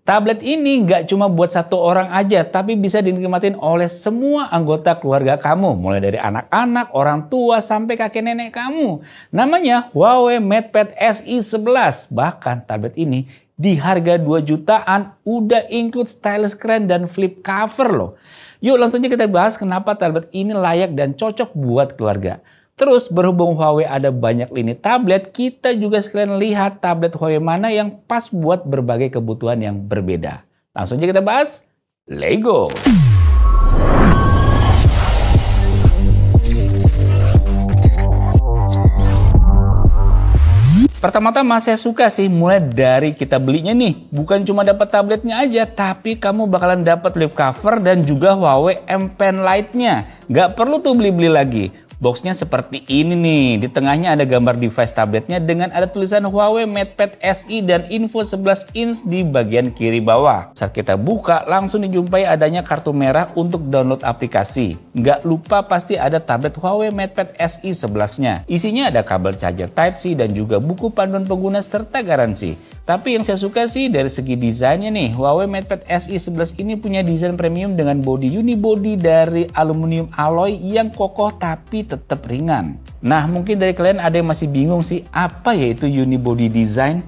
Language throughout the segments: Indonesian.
Tablet ini nggak cuma buat satu orang aja, tapi bisa dinikmatin oleh semua anggota keluarga kamu, mulai dari anak-anak, orang tua, sampai kakek nenek kamu. Namanya Huawei MatePad SE 11. Bahkan tablet ini di harga 2 jutaan udah include stylus keren dan flip cover loh. Yuk langsung aja kita bahas kenapa tablet ini layak dan cocok buat keluarga. Terus berhubung Huawei ada banyak lini tablet, kita juga sekalian lihat tablet Huawei mana yang pas buat berbagai kebutuhan yang berbeda. Langsung aja kita bahas, let's go! Pertama-tama saya suka sih mulai dari kita belinya nih. Bukan cuma dapat tabletnya aja, tapi kamu bakalan dapat flip cover dan juga Huawei M Pen Lite-nya. Nggak perlu tuh beli-beli lagi. Boxnya seperti ini nih, di tengahnya ada gambar device tabletnya dengan ada tulisan Huawei MatePad SE dan info 11 inch di bagian kiri bawah. Saat kita buka, langsung dijumpai adanya kartu merah untuk download aplikasi. Nggak lupa pasti ada tablet Huawei MatePad SE 11-nya. Isinya ada kabel charger Type-C dan juga buku panduan pengguna serta garansi. Tapi yang saya suka sih dari segi desainnya nih, Huawei MatePad SE 11 ini punya desain premium dengan bodi unibody dari aluminium alloy yang kokoh tapi tetap ringan. Nah, mungkin dari kalian ada yang masih bingung sih apa yaitu unibody design.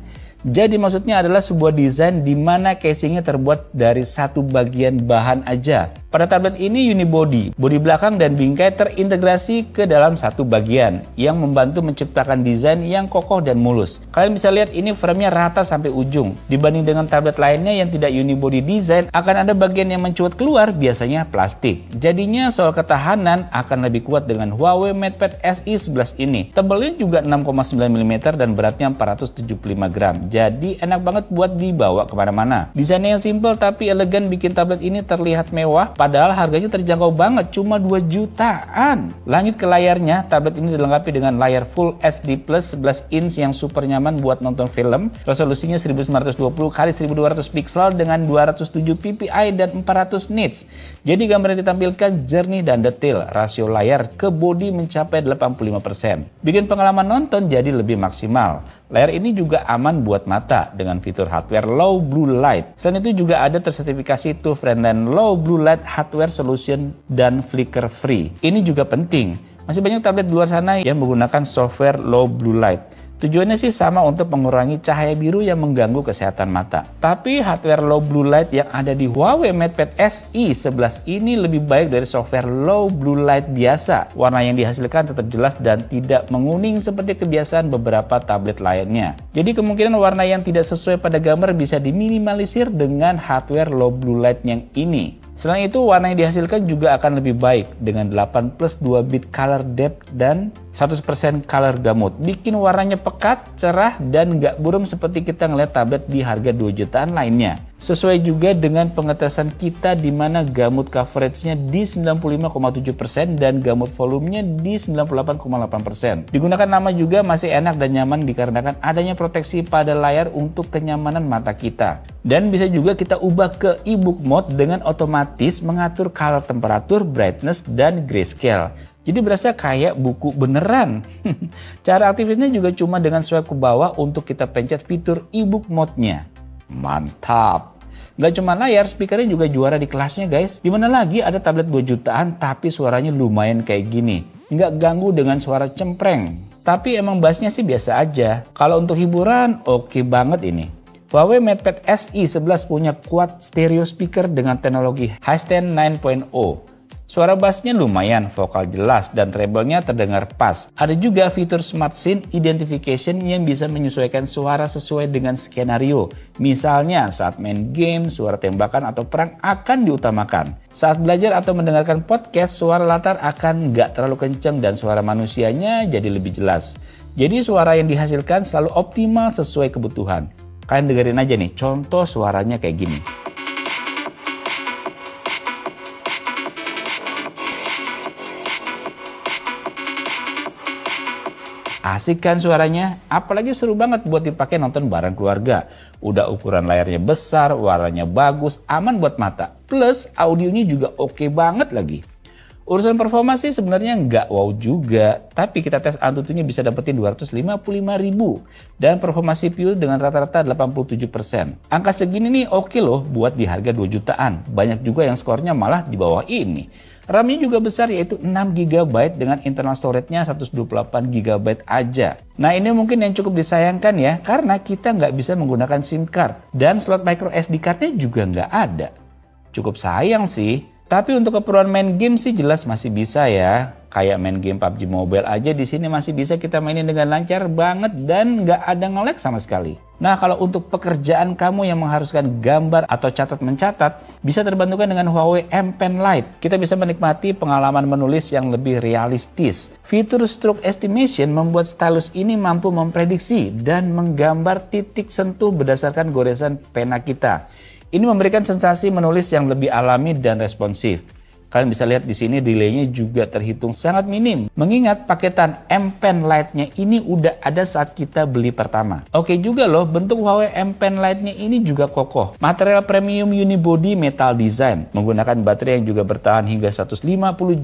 Jadi maksudnya adalah sebuah desain di mana casingnya terbuat dari satu bagian bahan aja. Pada tablet ini unibody, bodi belakang dan bingkai terintegrasi ke dalam satu bagian yang membantu menciptakan desain yang kokoh dan mulus. Kalian bisa lihat ini framenya rata sampai ujung. Dibanding dengan tablet lainnya yang tidak unibody design, akan ada bagian yang mencuat keluar, biasanya plastik. Jadinya soal ketahanan akan lebih kuat dengan Huawei MatePad SE 11 ini. Tebalnya juga 6,9 mm dan beratnya 475 gram. Jadi enak banget buat dibawa kemana-mana. Desainnya yang simple tapi elegan bikin tablet ini terlihat mewah. Padahal harganya terjangkau banget, cuma 2 jutaan. Lanjut ke layarnya, tablet ini dilengkapi dengan layar Full HD Plus 11 inch yang super nyaman buat nonton film. Resolusinya 1920x1200 pixel dengan 207 ppi dan 400 nits. Jadi gambar yang ditampilkan jernih dan detail. Rasio layar ke bodi mencapai 85%. Bikin pengalaman nonton jadi lebih maksimal. Layar ini juga aman buat mata dengan fitur hardware low blue light. Selain itu juga ada tersertifikasi TÜV Rheinland Low Blue Light Hardware Solution dan flicker free. Ini juga penting. Masih banyak tablet di luar sana yang menggunakan software low blue light. Tujuannya sih sama untuk mengurangi cahaya biru yang mengganggu kesehatan mata. Tapi hardware low blue light yang ada di Huawei MatePad SE 11 ini lebih baik dari software low blue light biasa. Warna yang dihasilkan tetap jelas dan tidak menguning seperti kebiasaan beberapa tablet lainnya. Jadi kemungkinan warna yang tidak sesuai pada gambar bisa diminimalisir dengan hardware low blue light yang ini. Selain itu, warna yang dihasilkan juga akan lebih baik dengan 8+2 bit color depth dan 100% color gamut. Bikin warnanya pekat, cerah, dan nggak buram seperti kita ngeliat tablet di harga 2 jutaan lainnya. Sesuai juga dengan pengetesan kita di mana gamut coveragenya di 95,7% dan gamut volumenya di 98,8%. Digunakan lama juga masih enak dan nyaman dikarenakan adanya proteksi pada layar untuk kenyamanan mata kita. Dan bisa juga kita ubah ke e-book mode dengan otomatis mengatur color temperatur, brightness, dan grayscale. Jadi berasa kayak buku beneran. Cara aktifnya juga cuma dengan swipe ke bawah untuk kita pencet fitur e-book mode-nya. Mantap! Gak cuma layar, speakernya juga juara di kelasnya guys. Dimana lagi ada tablet 2 jutaan tapi suaranya lumayan kayak gini. Nggak ganggu dengan suara cempreng. Tapi emang bassnya sih biasa aja. Kalau untuk hiburan, oke banget ini. Huawei MatePad SE 11 punya quad stereo speaker dengan teknologi Hisense 9.0. Suara bassnya lumayan, vokal jelas, dan treble-nya terdengar pas. Ada juga fitur Smart Scene Identification yang bisa menyesuaikan suara sesuai dengan skenario. Misalnya saat main game, suara tembakan atau perang akan diutamakan. Saat belajar atau mendengarkan podcast, suara latar akan nggak terlalu kenceng dan suara manusianya jadi lebih jelas. Jadi suara yang dihasilkan selalu optimal sesuai kebutuhan. Kalian dengerin aja nih, contoh suaranya kayak gini. Asik kan suaranya? Apalagi seru banget buat dipakai nonton bareng keluarga. Udah ukuran layarnya besar, warnanya bagus, aman buat mata. Plus audionya juga oke banget lagi. Urusan performa sih sebenarnya nggak wow juga, tapi kita tes Antutunya bisa dapetin 255.000 dan performa CPU dengan rata-rata 87%. Angka segini nih oke loh buat di harga 2 jutaan. Banyak juga yang skornya malah di bawah ini. RAM-nya juga besar yaitu 6 GB dengan internal storage-nya 128 GB aja. Nah ini mungkin yang cukup disayangkan ya, karena kita nggak bisa menggunakan SIM card dan slot micro SD card-nya juga nggak ada. Cukup sayang sih, tapi untuk keperluan main game sih jelas masih bisa ya. Kayak main game PUBG Mobile aja di sini masih bisa kita mainin dengan lancar banget dan nggak ada nge-lag sama sekali. Nah kalau untuk pekerjaan kamu yang mengharuskan gambar atau catat-mencatat, bisa terbantukan dengan Huawei M Pen Lite. Kita bisa menikmati pengalaman menulis yang lebih realistis. Fitur stroke estimation membuat stylus ini mampu memprediksi dan menggambar titik sentuh berdasarkan goresan pena kita. Ini memberikan sensasi menulis yang lebih alami dan responsif. Kalian bisa lihat di sini delaynya juga terhitung sangat minim. Mengingat paketan M Pen Lite-nya ini udah ada saat kita beli pertama. Oke juga loh, bentuk Huawei M Pen Lite-nya ini juga kokoh. Material premium unibody metal design. Menggunakan baterai yang juga bertahan hingga 150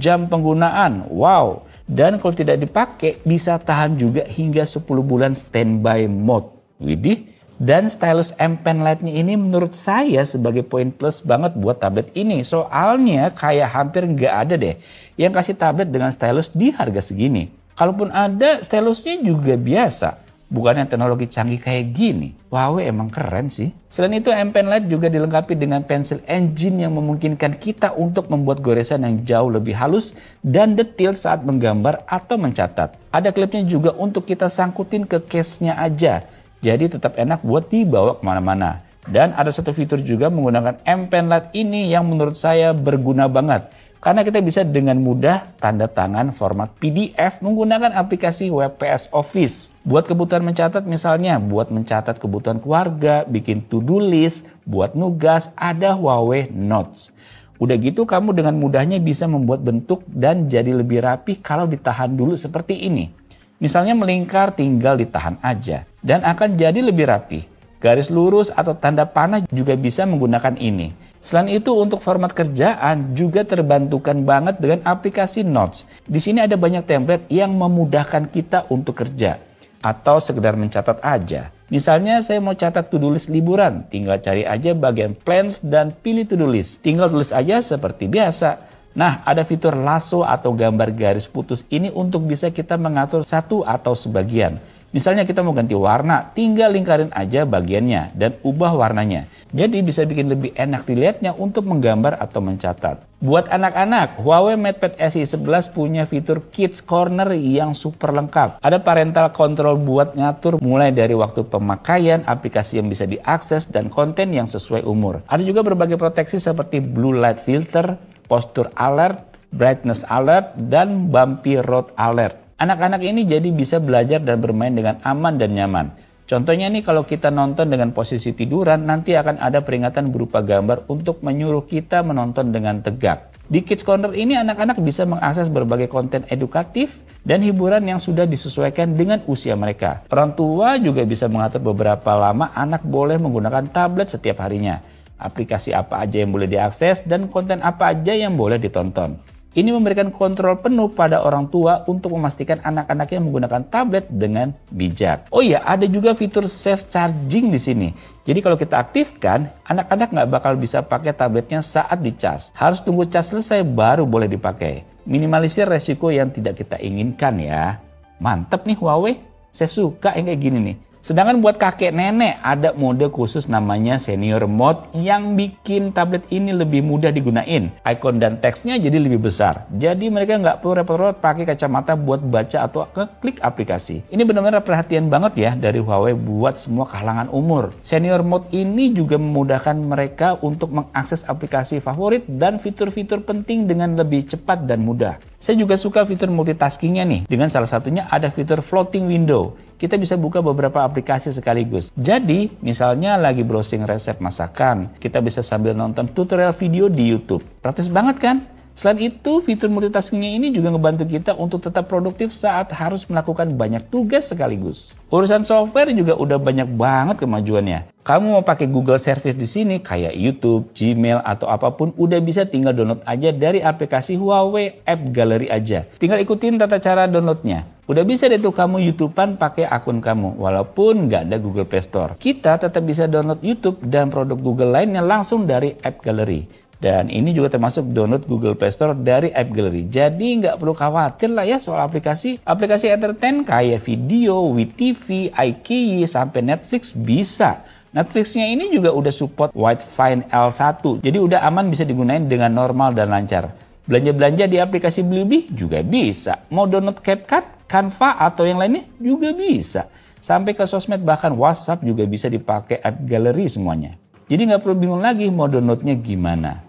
jam penggunaan. Wow! Dan kalau tidak dipakai, bisa tahan juga hingga 10 bulan standby mode. Widih! Dan stylus M Pen Lite-nya ini menurut saya sebagai poin plus banget buat tablet ini. Soalnya kayak hampir nggak ada deh yang kasih tablet dengan stylus di harga segini. Kalaupun ada, stylusnya juga biasa. Bukannya teknologi canggih kayak gini. Huawei emang keren sih. Selain itu M Pen Lite juga dilengkapi dengan pencil engine yang memungkinkan kita untuk membuat goresan yang jauh lebih halus dan detail saat menggambar atau mencatat. Ada klipnya juga untuk kita sangkutin ke case-nya aja. Jadi tetap enak buat dibawa kemana-mana. Dan ada satu fitur juga menggunakan M Pen Lite ini yang menurut saya berguna banget. Karena kita bisa dengan mudah tanda tangan format PDF menggunakan aplikasi WPS Office. Buat kebutuhan mencatat misalnya, buat mencatat kebutuhan keluarga, bikin to-do list, buat nugas, ada Huawei Notes. Udah gitu kamu dengan mudahnya bisa membuat bentuk dan jadi lebih rapi kalau ditahan dulu seperti ini. Misalnya melingkar tinggal ditahan aja dan akan jadi lebih rapi. Garis lurus atau tanda panah juga bisa menggunakan ini. Selain itu untuk format kerjaan juga terbantukan banget dengan aplikasi Notes. Di sini ada banyak template yang memudahkan kita untuk kerja atau sekedar mencatat aja. Misalnya saya mau catat to-do list liburan, tinggal cari aja bagian plans dan pilih to-do list. Tinggal tulis aja seperti biasa. Nah, ada fitur lasso atau gambar garis putus ini untuk bisa kita mengatur satu atau sebagian. Misalnya kita mau ganti warna, tinggal lingkarin aja bagiannya dan ubah warnanya. Jadi bisa bikin lebih enak dilihatnya untuk menggambar atau mencatat. Buat anak-anak, Huawei MatePad SE 11 punya fitur Kids Corner yang super lengkap. Ada parental control buat ngatur mulai dari waktu pemakaian, aplikasi yang bisa diakses, dan konten yang sesuai umur. Ada juga berbagai proteksi seperti blue light filter, posture alert, brightness alert, dan bumpy road alert. Anak-anak ini jadi bisa belajar dan bermain dengan aman dan nyaman. Contohnya nih kalau kita nonton dengan posisi tiduran, nanti akan ada peringatan berupa gambar untuk menyuruh kita menonton dengan tegak. Di Kids Corner ini anak-anak bisa mengakses berbagai konten edukatif dan hiburan yang sudah disesuaikan dengan usia mereka. Orang tua juga bisa mengatur beberapa lama anak boleh menggunakan tablet setiap harinya. Aplikasi apa aja yang boleh diakses, dan konten apa aja yang boleh ditonton. Ini memberikan kontrol penuh pada orang tua untuk memastikan anak-anaknya menggunakan tablet dengan bijak. Oh iya, ada juga fitur safe charging di sini. Jadi kalau kita aktifkan, anak-anak nggak bakal bisa pakai tabletnya saat dicas. Harus tunggu cas selesai baru boleh dipakai. Minimalisir resiko yang tidak kita inginkan ya. Mantep nih Huawei, saya suka yang kayak gini nih. Sedangkan buat kakek nenek ada mode khusus namanya senior mode yang bikin tablet ini lebih mudah digunain. Icon dan teksnya jadi lebih besar. Jadi mereka nggak perlu repot-repot pakai kacamata buat baca atau klik aplikasi. Ini benar-benar perhatian banget ya dari Huawei buat semua kalangan umur. Senior mode ini juga memudahkan mereka untuk mengakses aplikasi favorit dan fitur-fitur penting dengan lebih cepat dan mudah. Saya juga suka fitur multitaskingnya nih. Dengan salah satunya ada fitur floating window. Kita bisa buka beberapa aplikasi sekaligus. Jadi, misalnya lagi browsing resep masakan, kita bisa sambil nonton tutorial video di YouTube. Praktis banget kan? Selain itu, fitur multitaskingnya ini juga ngebantu kita untuk tetap produktif saat harus melakukan banyak tugas sekaligus. Urusan software juga udah banyak banget kemajuannya. Kamu mau pakai Google Service di sini kayak YouTube, Gmail, atau apapun udah bisa tinggal download aja dari aplikasi Huawei App Gallery aja. Tinggal ikutin tata cara downloadnya. Udah bisa deh tuh kamu YouTubean pakai akun kamu, walaupun nggak ada Google Play Store. Kita tetap bisa download YouTube dan produk Google lainnya langsung dari App Gallery. Dan ini juga termasuk download Google Play Store dari App Gallery. Jadi nggak perlu khawatir lah ya soal aplikasi. Aplikasi entertain kayak video, WeTV, iQIYI, sampai Netflix bisa. Netflixnya ini juga udah support Wi-Fi L1. Jadi udah aman, bisa digunain dengan normal dan lancar. Belanja-belanja di aplikasi Blibli juga bisa. Mau download CapCut, Canva, atau yang lainnya juga bisa. Sampai ke sosmed bahkan WhatsApp juga bisa dipakai App Gallery semuanya. Jadi nggak perlu bingung lagi mau downloadnya gimana.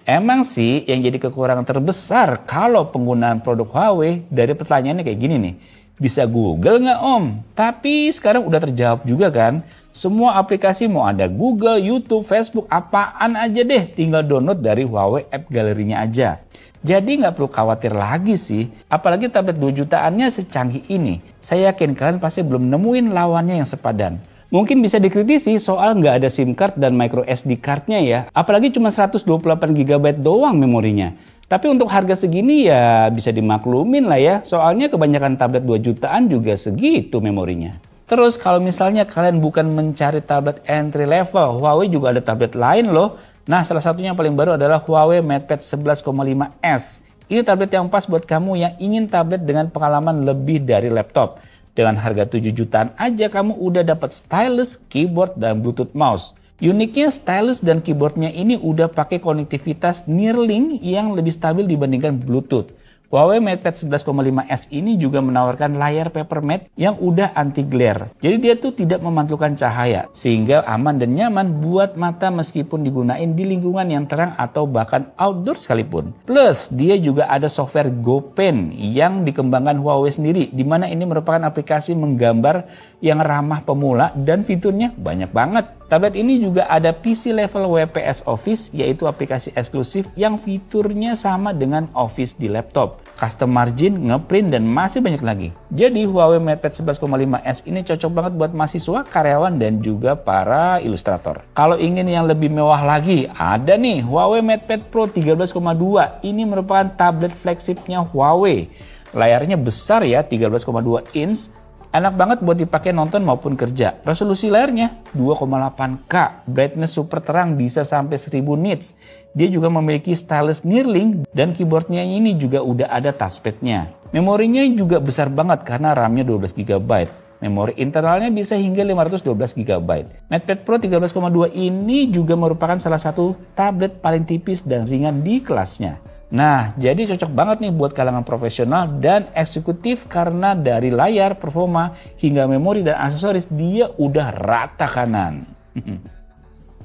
Emang sih yang jadi kekurangan terbesar kalau penggunaan produk Huawei dari pertanyaannya kayak gini nih. Bisa Google nggak Om? Tapi sekarang udah terjawab juga kan. Semua aplikasi mau ada Google, YouTube, Facebook, apaan aja deh. Tinggal download dari Huawei App Gallery-nya aja. Jadi nggak perlu khawatir lagi sih. Apalagi tablet 2 jutaannya secanggih ini. Saya yakin kalian pasti belum nemuin lawannya yang sepadan. Mungkin bisa dikritisi soal nggak ada SIM card dan micro SD card-nya ya. Apalagi cuma 128 GB doang memorinya. Tapi untuk harga segini ya bisa dimaklumin lah ya. Soalnya kebanyakan tablet 2 jutaan juga segitu memorinya. Terus kalau misalnya kalian bukan mencari tablet entry level, Huawei juga ada tablet lain loh. Nah, salah satunya yang paling baru adalah Huawei MatePad 11,5S. Ini tablet yang pas buat kamu yang ingin tablet dengan pengalaman lebih dari laptop. Dengan harga 7 jutaan aja kamu udah dapat stylus, keyboard, dan Bluetooth mouse. Uniknya stylus dan keyboardnya ini udah pakai konektivitas Neuralink yang lebih stabil dibandingkan Bluetooth. Huawei MatePad 11,5S ini juga menawarkan layar paper matte yang udah anti glare. Jadi dia tuh tidak memantulkan cahaya, sehingga aman dan nyaman buat mata meskipun digunain di lingkungan yang terang atau bahkan outdoor sekalipun. Plus, dia juga ada software GoPen yang dikembangkan Huawei sendiri, di mana ini merupakan aplikasi menggambar yang ramah pemula dan fiturnya banyak banget. Tablet ini juga ada PC level WPS Office, yaitu aplikasi eksklusif yang fiturnya sama dengan Office di laptop. Custom margin, ngeprint, dan masih banyak lagi. Jadi Huawei MatePad 11,5S ini cocok banget buat mahasiswa, karyawan, dan juga para ilustrator. Kalau ingin yang lebih mewah lagi, ada nih Huawei MatePad Pro 13,2. Ini merupakan tablet flagshipnya Huawei. Layarnya besar ya, 13,2 inch. Enak banget buat dipakai nonton maupun kerja. Resolusi layarnya 2,8K, brightness super terang bisa sampai 1000 nits. Dia juga memiliki stylus Neuralink dan keyboardnya ini juga udah ada touchpadnya. Memorinya juga besar banget karena RAM-nya 12 GB. Memori internalnya bisa hingga 512 GB. MatePad Pro 13,2 ini juga merupakan salah satu tablet paling tipis dan ringan di kelasnya. Nah, jadi cocok banget nih buat kalangan profesional dan eksekutif karena dari layar, performa, hingga memori dan aksesoris dia udah rata kanan.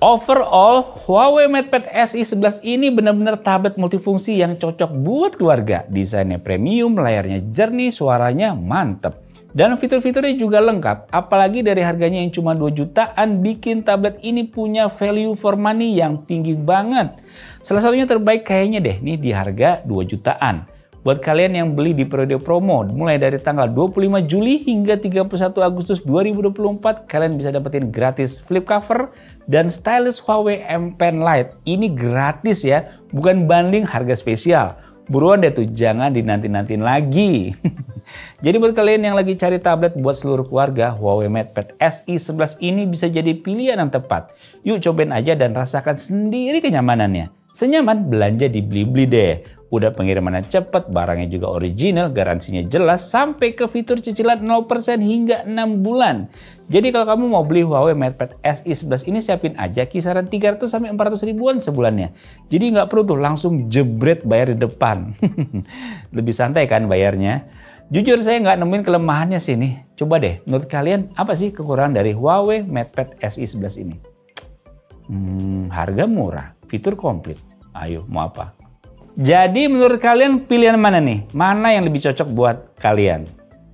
Overall, Huawei MatePad SE 11 ini benar-benar tablet multifungsi yang cocok buat keluarga. Desainnya premium, layarnya jernih, suaranya mantep. Dan fitur-fiturnya juga lengkap, apalagi dari harganya yang cuma 2 jutaan bikin tablet ini punya value for money yang tinggi banget. Salah satunya terbaik kayaknya deh nih di harga 2 jutaan. Buat kalian yang beli di periode promo mulai dari tanggal 25 Juli hingga 31 Agustus 2024, kalian bisa dapetin gratis flip cover dan stylus Huawei M Pen Lite. Ini gratis ya, bukan bundling harga spesial. Buruan deh tuh, jangan dinanti-nantiin lagi. Jadi buat kalian yang lagi cari tablet buat seluruh keluarga, Huawei MatePad SE 11 ini bisa jadi pilihan yang tepat. Yuk cobain aja dan rasakan sendiri kenyamanannya. Senyaman belanja di Blibli deh. Udah pengirimannya cepat, barangnya juga original, garansinya jelas, sampai ke fitur cicilan 0% hingga 6 bulan. Jadi kalau kamu mau beli Huawei MatePad SE 11 ini, siapin aja kisaran 300 sampai 400 ribuan sebulannya. Jadi nggak perlu tuh langsung jebret bayar di depan. Lebih santai kan bayarnya? Jujur saya nggak nemuin kelemahannya sih nih. Coba deh, menurut kalian apa sih kekurangan dari Huawei MatePad SE 11 ini? Harga murah, fitur komplit. Ayo, mau apa? Jadi menurut kalian pilihan mana nih? Mana yang lebih cocok buat kalian?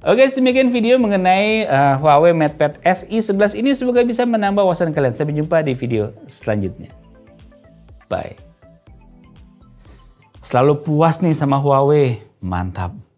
Oke, demikian video mengenai Huawei MatePad SE 11 ini. Semoga bisa menambah wawasan kalian. Sampai jumpa di video selanjutnya. Bye. Selalu puas nih sama Huawei. Mantap.